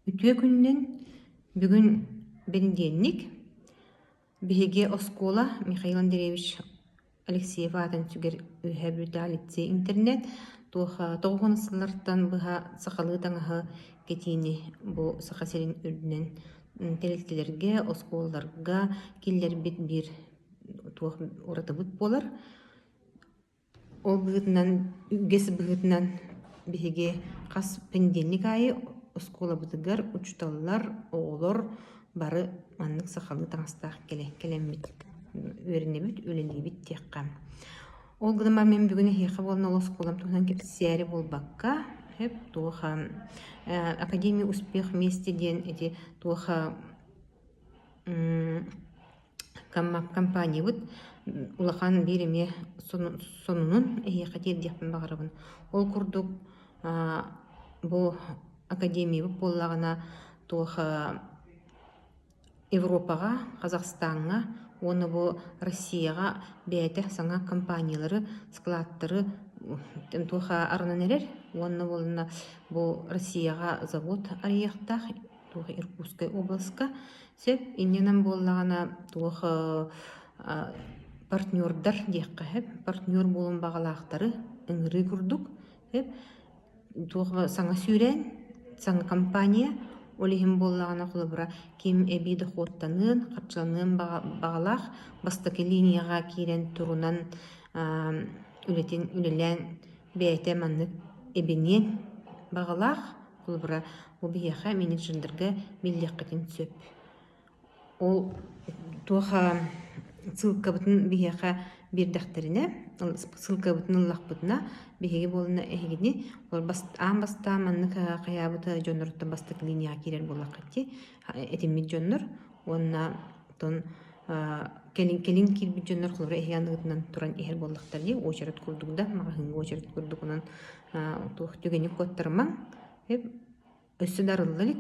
Ütüye günden bugün bendiyenlik Биһиге оскола Михаил Андреевич Алексеев атын сүгер үһәбүтә лицей интернет туха тоғын сыллартан быха сақалы таңаһы кетини бу сақасерин үрдүнен терелтилерге осколларга киллер бит бир тух уратыбыт болар. Ол быгытынан үгес быгытынан биһиге кас пенденник айы оскола бытыгар учталлар оолор бары маннык сақалы таңастаах келеммит өрнебит үленебит тиякка. Ол гыдыма мен бүгүн хеха болна осколам тухан кепсиари болбакка хеп туха Академия успех вместе ден эти туха компания вот улахан биреме сонунун хатир дияппын багарабын. Ол курдук бу академия боллагана туха Европага, Казахстанга, оны бу Россияга бәйте саңа компаниялары, складтары туха арынан эрер, оны болна бу Россияга завод арыяктах, туха Иркутская областка, сеп инненен боллагана туха партнердар диякка хеп, партнер болун багалактары ыңгыры курдук, хеп туха саңа сүрен, саңа компания Олихим боллагана кулыбыра ким эби доходтанын, катчанын багалах, бастакы линияга кирен турунан үлелен бәйте манны эбинен багалах кулыбыра убияха менеджердерге миллиаккатын сөп. Ол туха ссылка бутын бияха бирдахтерине, ссылка бутын лахбытына биһиги болуна эхигини ол баста маннык каябыта жоннорта бастык линия кирер болаккати этимми жоннор онна тон келин кирби жоннор кулура эхиянытынан туран эхер боллактар ди очерет курдугда магын очерет курдугунан тух түгени коттармаң хеп өссө дарыллык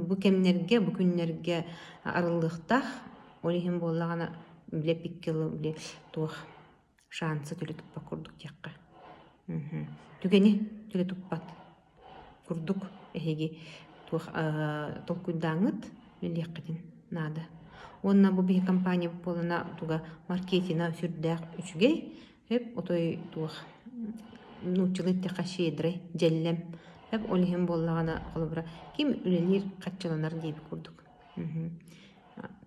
бу кемнерге бу күннерге арылыктах олихим боллагана биле пиккел биле тух шансы төлө туппа курдук тиякка. Түгени төлө туппат курдук эхиги тух толкуйдаңыт билияккатын нада. Онна бу би компания болана туга маркетинга сүрдәк үчүгей хеп отой тух нучылыт кашедре желлем хеп олихим боллагана колбура ким үлелер катчаланар дип курдук.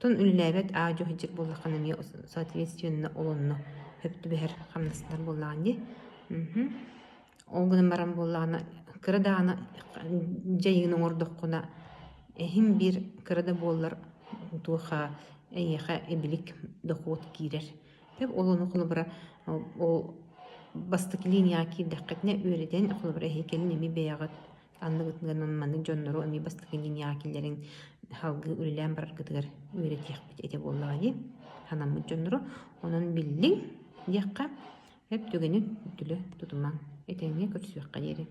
Тон үлеләбет аажо хиҗир боллаканы ми соответственно олонно хөптү бер хамнастар боллаган ди. Олгын баран боллагана кырдаана жайыгын ордоккуна эхим бир кырда боллар туха эйха эбилик дохот кирер. Хеп олону кулбара ол бастык линия кирдаккетне өреден кулбара эхекелин эми беягат анныгытыгынан маны жоннору эми бастык линия килерин халгы үлелән барар гытыгар өретиях бит эте боллагани ханамы жоннору онун биллин диякка хеп түгени түлө тутуман этеңе көтсүөкка дери.